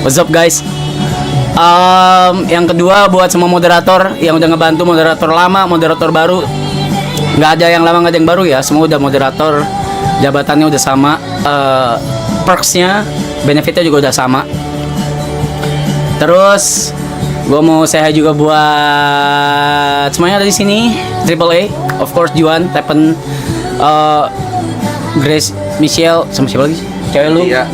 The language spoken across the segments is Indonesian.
What's up guys? Yang kedua buat semua moderator yang udah ngebantu, moderator lama, moderator baru. Nggak ada yang lama, nggak ada yang baru ya. Semua udah moderator, jabatannya udah sama, perksnya, benefitnya juga udah sama. Terus gue mau say hi juga buat semuanya ada di sini. Triple A, of course Juan, Tepen, Grace, Michelle, sama siapa lagi? Cewek lu? Iya.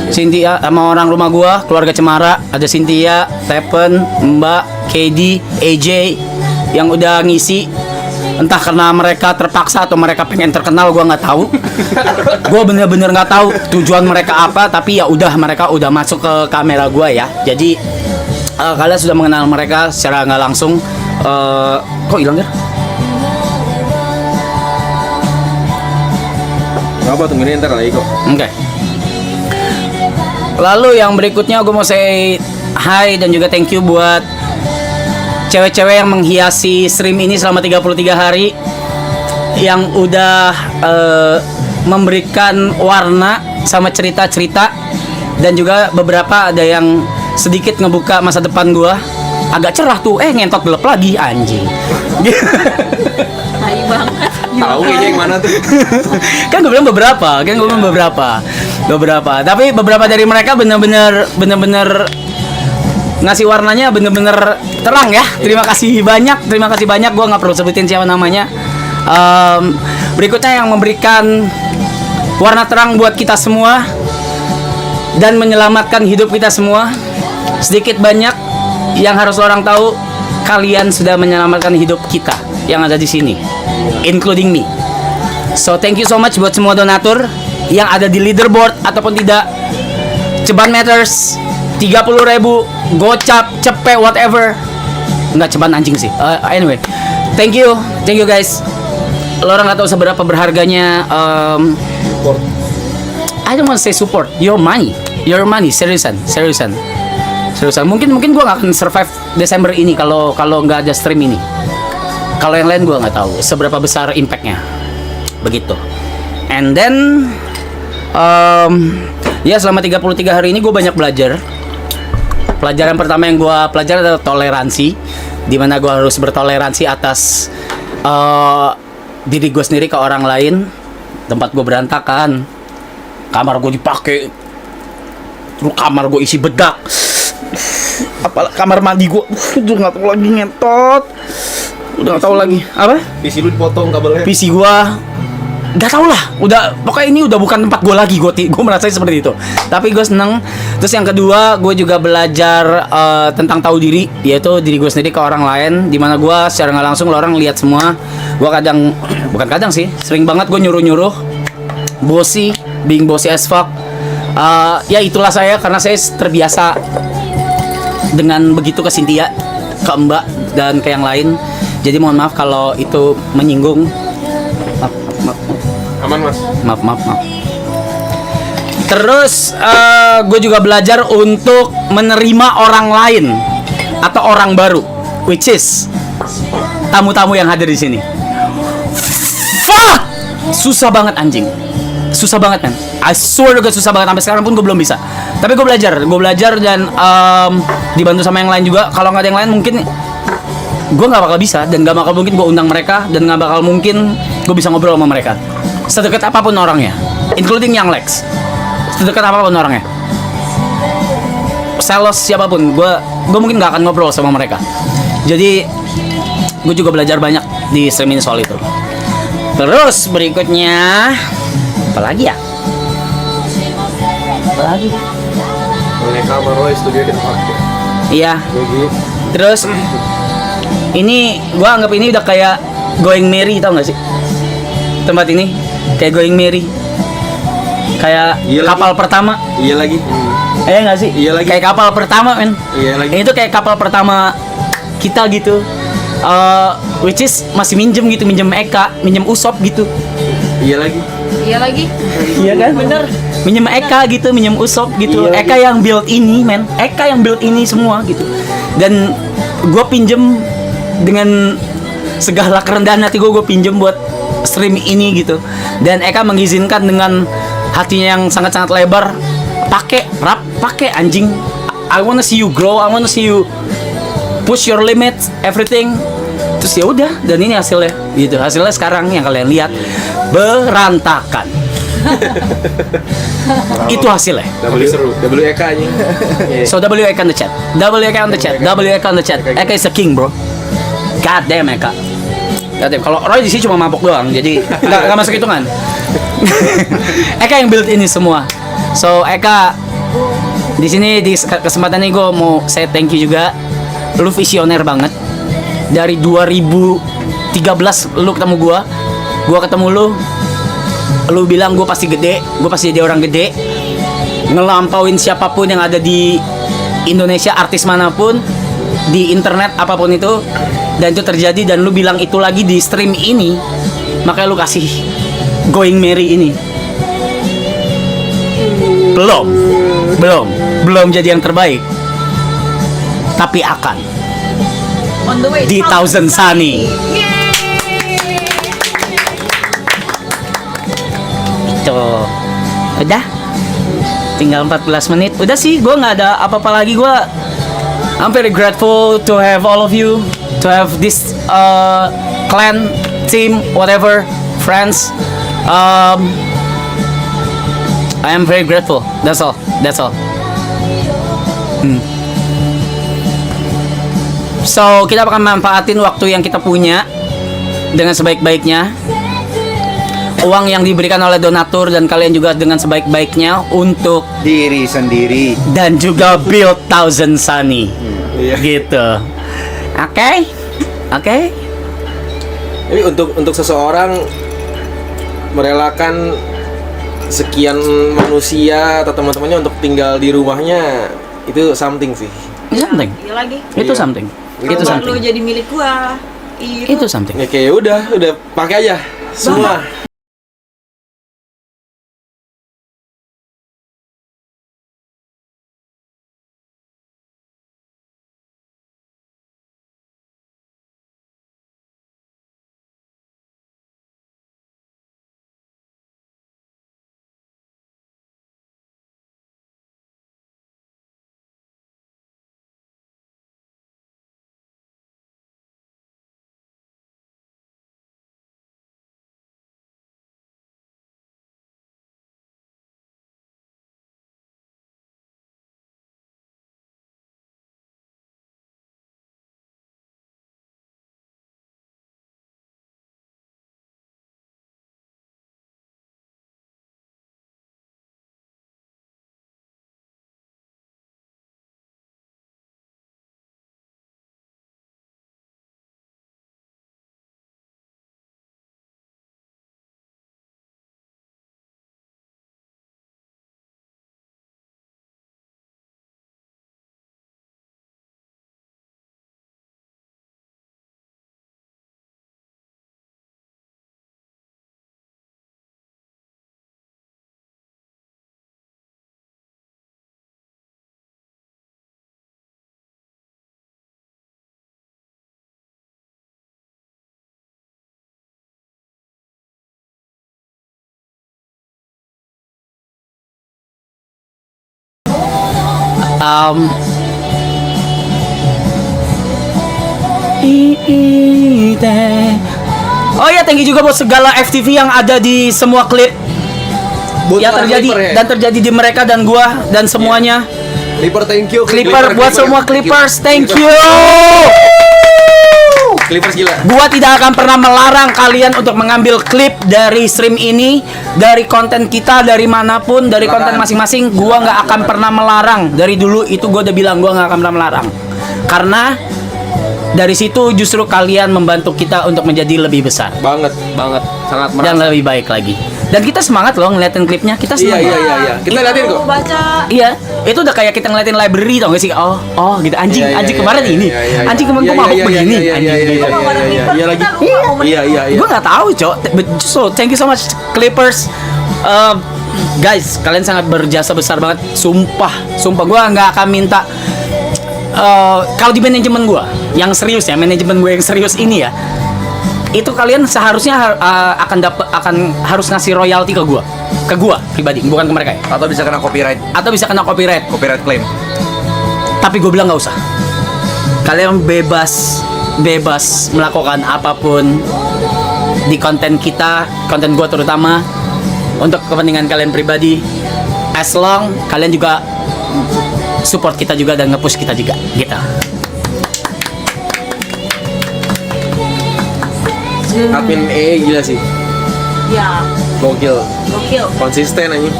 Cynthia sama orang rumah gua, keluarga Cemara, ada Cynthia, Tepen, Mbak, KD, AJ yang udah ngisi. Entah karena mereka terpaksa atau mereka pengen terkenal, gua nggak tahu. Gua bener-bener nggak tahu tujuan mereka apa, tapi ya udah mereka udah masuk ke kamera gua ya. Jadi kalian sudah mengenal mereka secara nggak langsung. Kok hilang ya? Apa tungguin ntar lagi kok. Oke. Lalu yang berikutnya gue mau say hi dan juga thank you buat cewek-cewek yang menghiasi stream ini selama 33 hari, yang udah memberikan warna sama cerita-cerita, dan juga beberapa ada yang sedikit ngebuka masa depan gue. Agak cerah tuh, ngentot gelap lagi anjing. Tai banget. Tahu kayaknya yang mana tuh? Kan gue bilang beberapa, tapi beberapa dari mereka bener-bener ngasih warnanya bener-bener terang ya. Terima kasih banyak. Gue nggak perlu sebutin siapa namanya. Berikutnya yang memberikan warna terang buat kita semua dan menyelamatkan hidup kita semua. Sedikit banyak yang harus orang tahu, kalian sudah menyelamatkan hidup kita yang ada di sini, including me. So thank you so much buat semua donatur yang ada di leaderboard ataupun tidak. Ceban matters, 30.000, gocap, cepet, whatever. Enggak, ceban anjing sih. Anyway, thank you guys. Lo orang nggak tahu seberapa berharganya. Support. I don't want to say support. Your money, seriusan. Mungkin gue nggak akan survive Desember ini kalau nggak ada stream ini. Kalau yang lain gue nggak tahu seberapa besar impactnya. Begitu. And then ya selama 33 hari ini gue banyak belajar. Pelajaran pertama yang gue pelajari adalah toleransi, dimana gue harus bertoleransi atas diri gue sendiri ke orang lain. Tempat gue berantakan, kamar gue dipakai, terus kamar gue isi bedak, apalagi kamar mandi gue udah nggak tahu lagi ngentot, udah nggak tahu lagi apa. PC lu dipotong kabelnya. PC gue nggak tahu lah, udah pokoknya ini udah bukan tempat gue lagi. Gue merasa seperti itu, tapi gue seneng. Terus yang kedua, gue juga belajar tentang tahu diri, yaitu diri gue sendiri ke orang lain, dimana gue secara nggak langsung orang lihat semua. Gue bukan kadang sih, sering banget gue nyuruh being bossy as fuck. Ya itulah saya, karena saya terbiasa dengan begitu ke Cynthia, ke Mbak, dan ke yang lain. Jadi mohon maaf kalau itu menyinggung. Aman mas. Maaf. Terus gue juga belajar untuk menerima orang lain atau orang baru, which is tamu-tamu yang hadir di sini. Fuck! Susah banget anjing. Susah banget kan. I swear juga susah banget, sampai sekarang pun gue belum bisa. Tapi gue belajar dan dibantu sama yang lain juga. Kalau nggak ada yang lain mungkin gue nggak bakal bisa, dan nggak bakal mungkin gue undang mereka, dan nggak bakal mungkin gue bisa ngobrol sama mereka. Sedekat apapun orangnya, including yang Lex. Sedekat apapun orangnya, sales siapapun, gue mungkin nggak akan ngobrol sama mereka. Jadi gue juga belajar banyak di stream ini soal itu. Terus berikutnya apa lagi ya? Boneka Maroy studio kita pakai. Iya. Terus ini gue anggap ini udah kayak Going Merry, tau gak sih? Tempat ini kayak Going Merry, kayak kapal pertama. Iya lagi. Nggak sih? Iya lagi. Kayak kapal pertama, men. Iya lagi. Ini tuh kayak kapal pertama kita gitu. Which is masih minjem Eka, minjem Usop gitu. Iya lagi. Iya kan? Bener. Minjem Eka gitu, minjem Usop gitu. Iya, Eka lagi. Yang build ini, men. Eka yang build ini semua gitu. Dan gue pinjem dengan segala kerendahan hati gue pinjem buat stream ini gitu. Dan Eka mengizinkan dengan hatinya yang sangat-sangat lebar, pakai anjing I wanna see you grow, I wanna see you push your limits, everything. Terus ya udah, dan ini hasilnya gitu. Hasilnya sekarang yang kalian lihat berantakan. Itu hasilnya. WEK anjing. So WEK on the chat. WEK on the chat. WEK on the chat. Eka is the king, bro. God damn Eka. God damn. Kalau Roy di sini cuma mabuk doang, jadi nggak masuk hitungan. Eka yang build ini semua. So Eka di sini di kesempatan ini gue mau say thank you juga. Lu visioner banget. Dari 2013 lu ketemu gua ketemu lu bilang gue pasti gede, gue pasti jadi orang gede, ngelampauin siapapun yang ada di Indonesia, artis manapun, di internet apapun itu, dan itu terjadi, dan lu bilang itu lagi di stream ini, makanya lu kasih Going Merry ini. Belum jadi yang terbaik, tapi akan On the way di Thousand Sunny. Tuh, udah tinggal 14 menit. Udah sih, gue nggak ada apa-apa lagi. I'm very grateful to have all of you, to have this clan, team, whatever, friends. I am very grateful. That's all. So, kita akan manfaatin waktu yang kita punya dengan sebaik-baiknya. Uang yang diberikan oleh donatur dan kalian juga dengan sebaik-baiknya untuk diri sendiri dan juga build Thousand Sunny. Iya. Gitu. Oke. Jadi untuk seseorang merelakan sekian manusia atau teman-temannya untuk tinggal di rumahnya, itu something sih. Something. Iya lagi. Itu Iya. something. Itu Kalau lu something. jadi milik gua. Itu something. Ya kayak udah pakai aja semua. Oh ya, thank you juga buat segala FTV yang ada di semua klip yang terjadi dan terjadi di mereka dan gua dan semuanya. Clipper, thank you. Clipper buat semua Clippers, thank you. Clippers gila. Gua tidak akan pernah melarang kalian untuk mengambil klip dari stream ini, dari konten kita, dari manapun, dari konten masing-masing. Gua nggak akan pernah melarang. Dari dulu itu gua udah bilang gua nggak akan pernah melarang. Karena dari situ justru kalian membantu kita untuk menjadi lebih besar Banget, sangat merasa. dan lebih baik lagi. Dan kita semangat loh ngeliatin klipnya, kita senang. Iya. Kita liatin kok. Baca. Iya, itu udah kayak kita ngeliatin library tau gak sih? Oh gitu, anjing kemarin ini, anjing kemarin gue mabuk begini, anjing. Iya lagi. Iya. Gue nggak tahu, Cok. So thank you so much Clippers. Guys, kalian sangat berjasa besar banget. Sumpah gue nggak akan minta. Kalau di manajemen gue yang serius ya, manajemen gue yang serius ini ya, itu kalian seharusnya harus ngasih royalti ke gue pribadi, bukan ke mereka ya. atau bisa kena copyright Atau bisa kena copyright. claim. Tapi gue bilang nggak usah. Kalian bebas melakukan apapun di konten kita, konten gue terutama, untuk kepentingan kalian pribadi. As long kalian juga support kita juga dan nge-push kita juga, gitu. Admin gila sih. Ya, Gokil. gokil. Konsisten aja.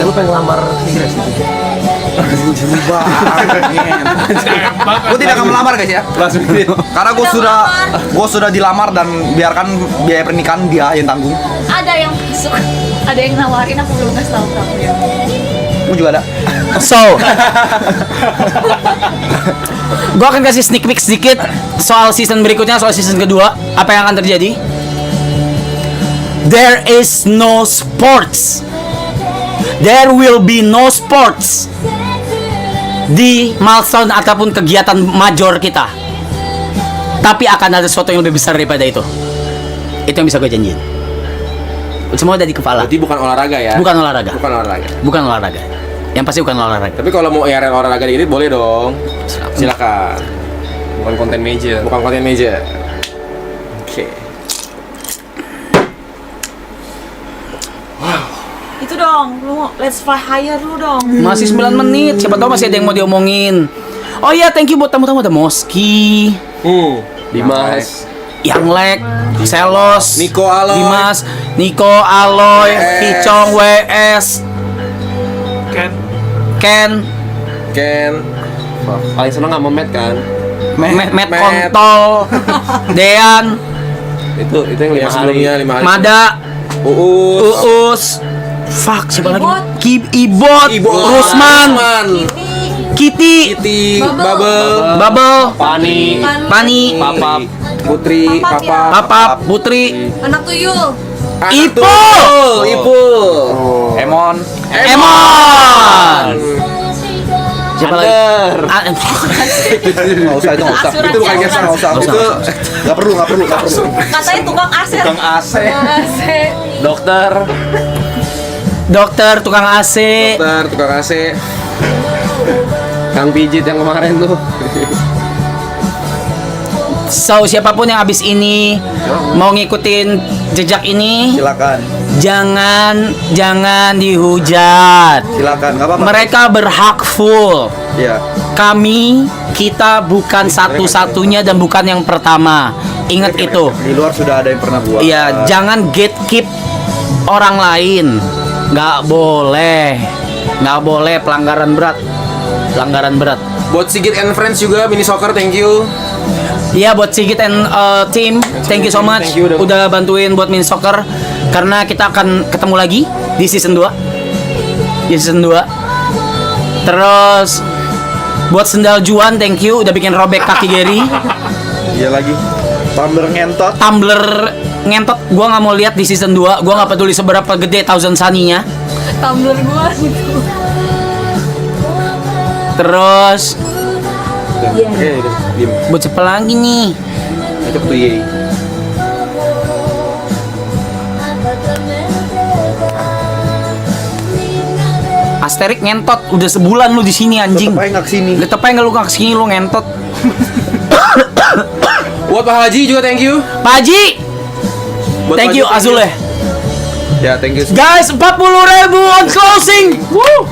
Lu pengen ngelamar Tigres gitu. Gue tidak akan melamar guys ya. Karena gue sudah dilamar dan biarkan biaya pernikahan dia yang tanggung. Ada yang masuk, ada yang nawarin, aku belum ngasih tahu kamu ya. Gue juga ada. So, gue akan kasih sneak peek sedikit soal season berikutnya, soal season kedua. Apa yang akan terjadi? There is no sports. There will be no sports di milestone ataupun kegiatan major kita. Tapi akan ada sesuatu yang lebih besar daripada itu. Itu yang bisa gue janjiin. Semua ada di kepala. Berarti bukan olahraga ya? Bukan olahraga. Bukan olahraga. Bukan olahraga. Yang pasti bukan olahraga. Tapi kalau mau airin olahraga dikit boleh dong. Silakan. Bukan konten meja. Bukan konten meja. Oke. Itu dong, lu let's fly higher lu dong. Masih 9 menit, siapa tahu masih ada yang mau diomongin. Oh iya, thank you buat tamu-tamu, ada Moski, Dimas. Yang Lek, Selos, Niko Aloy. Dimas, Niko Aloy, Hicong WS, Ken, Paling seneng sama Matt kan. Matt Kontol, Dean, Itu yang 5 Yang hari. sebelumnya 5 hari. Mada, Uus. Uus, fuck siapa lagi? Ibot. Ibot, Rusman, Kitty, Bubble. Bubble, Pani. Pani, Papap. Putri, Papap ya. Papa. Papap, Putri, Anak tuyul. Ipul. Emon. Emon. Siapa lagi? Nggak usah itu nggak usah. Asuransi, Itu bukan geser, Nggak usah. Itu Nggak perlu. Katanya tukang aset. Tukang AC. Aset. Dokter. Dokter, tukang AC. dokter, tukang AC. Kang pijit yang kemarin tuh. So, siapapun yang abis ini mau ngikutin jejak ini, Silakan. jangan dihujat. Silakan. Nggak apa-apa. Mereka berhak full. Iya. Kita bukan satu-satunya dan bukan yang pertama. Ingat itu. Di luar sudah ada yang pernah buat. Iya, jangan gatekeep orang lain. Nggak boleh pelanggaran berat. Buat Sigit and Friends juga mini soccer, thank you. Iya, buat Sigit and team, thank you so much Thank you udah bantuin buat mini soccer, karena kita akan ketemu lagi di season 2. Terus buat Sendal Juan, thank you udah bikin robek kaki Gary. Iya lagi. Tumbler ngentot. Tumbler ngentot, gua nggak mau lihat di season 2. Gua nggak peduli seberapa gede Thousand Sunny-nya. Tumbler gua gitu. Terus Oke, diem. buat siapa lagi nih? Ajak tuh Yei. Asterik ngentot, udah sebulan lu di sini anjing. Tetep aja nggak kesini. Tetep aja lu nggak kesini, lu ngentot. Buat Pak Haji juga thank you. Pak Haji, Buat thank Pak you Haji, Azule. Ya, thank you. Guys, 40.000 on closing. Woo.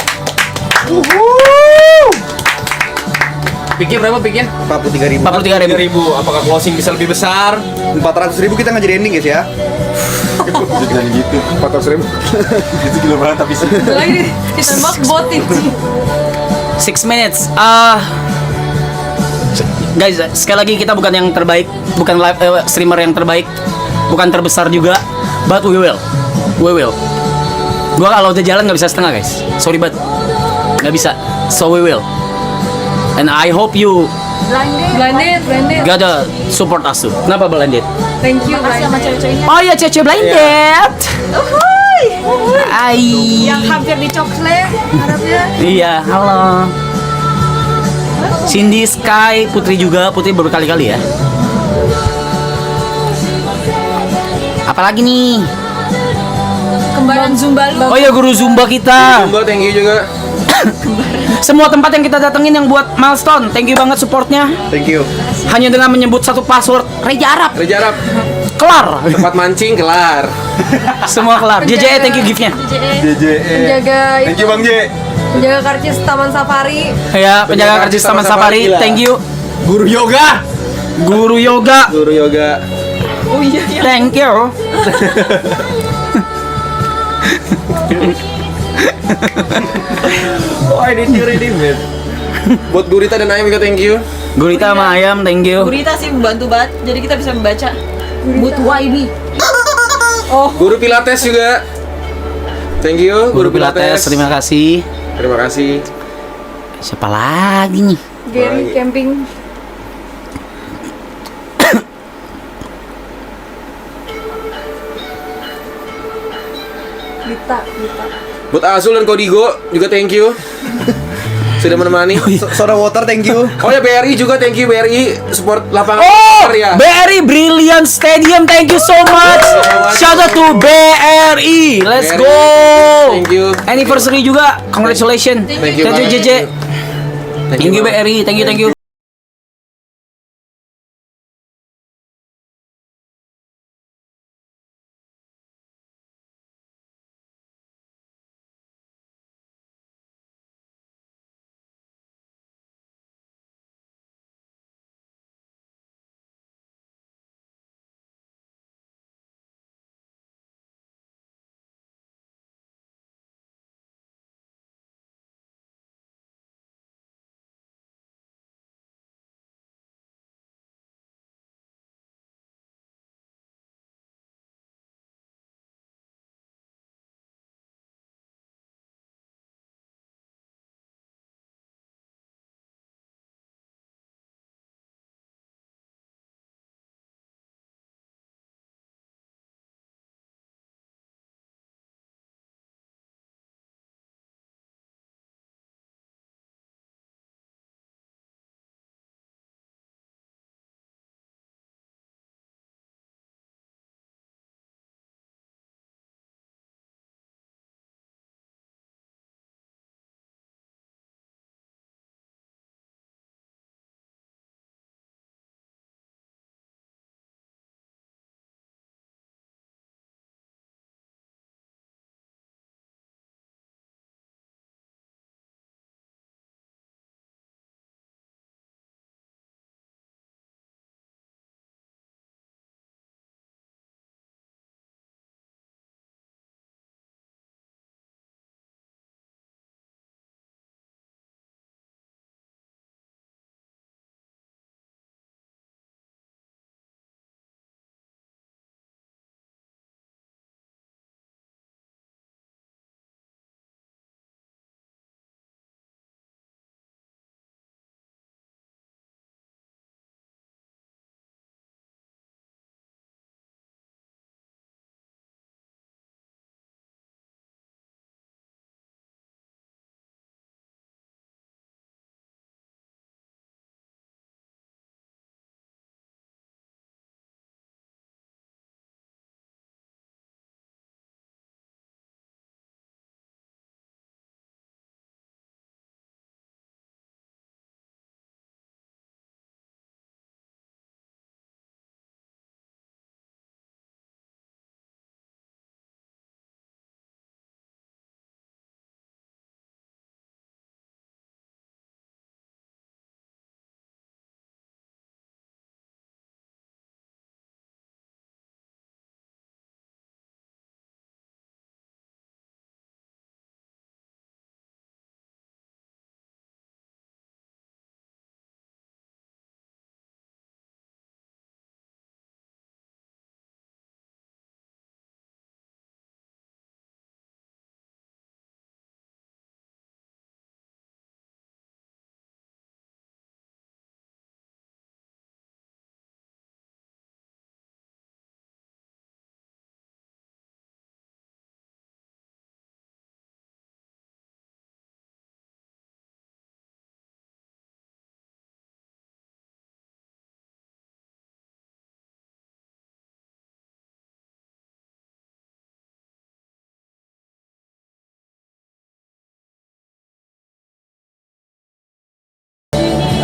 Pikir berapa pikir? 43.000. 43.000. Apakah closing bisa lebih besar? 400.000 kita nggak jadi ending guys ya. Jangan gitu. 400.000. Itu gila banget tapi sih. Lagi ditembak bot itu. 6 minutes. Guys, sekali lagi kita bukan yang terbaik, bukan live streamer yang terbaik, bukan terbesar juga, but we will. Gua kalau udah jalan nggak bisa setengah guys, sorry but nggak bisa, so we will. And I hope you Blinded. gotta support us too. Kenapa blended? Thank you. Makasih sama cewek-ceweknya. Oh iya, cece blended. Ay. Yang hampir dicoklet harapnya. Iya, halo. Cindy, Sky, Putri juga, Putri berkali-kali ya. Apalagi nih? Kembaran Zumba lu. Oh iya, guru Zumba kita. Zumba thank you juga. Semua tempat yang kita datengin yang buat milestone, thank you banget supportnya. Thank you. Hanya dengan menyebut satu password Reja Arab, Reja Arab, kelar. tempat mancing kelar. Semua kelar. JJE thank you giftnya. Penjaga Thank you Bang J. penjaga karcis Taman Safari. Ya, penjaga karcis Taman Safari, gila. thank you. Guru yoga. Guru yoga, Guru yoga. Oh iya iya. thank you. Why did you redeem it? Buat Gurita dan Ayam juga thank you. Gurita sama ayam, thank you. Gurita sih membantu banget, jadi kita bisa membaca. Butuh ini. Guru Pilates juga. Thank you, Guru Pilates, terima kasih. Terima kasih. Siapa lagi nih? Gary camping. Gita. Buat Azul dan Kodigo juga thank you. Sudah menemani. Soda water thank you. Oh ya BRI juga thank you BRI support lapangan Oh, ya. BRI Brilliant Stadium, thank you so much. Shout out to BRI, let's BRI, go. thank you. Anniversary juga, congratulations. Thank you, Thank you Bang. JJ. Thank you BRI, thank you.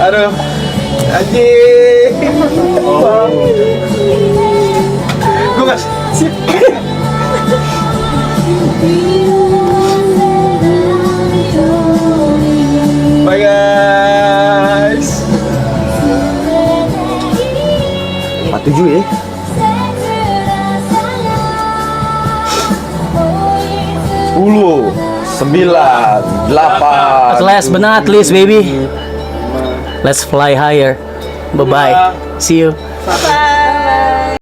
Aduh. Anjing. Gue nggak sip. Bye guys. 47 ya. 10, 9, 8. Last but not least, baby. Let's fly higher. Bye bye. See you. Bye.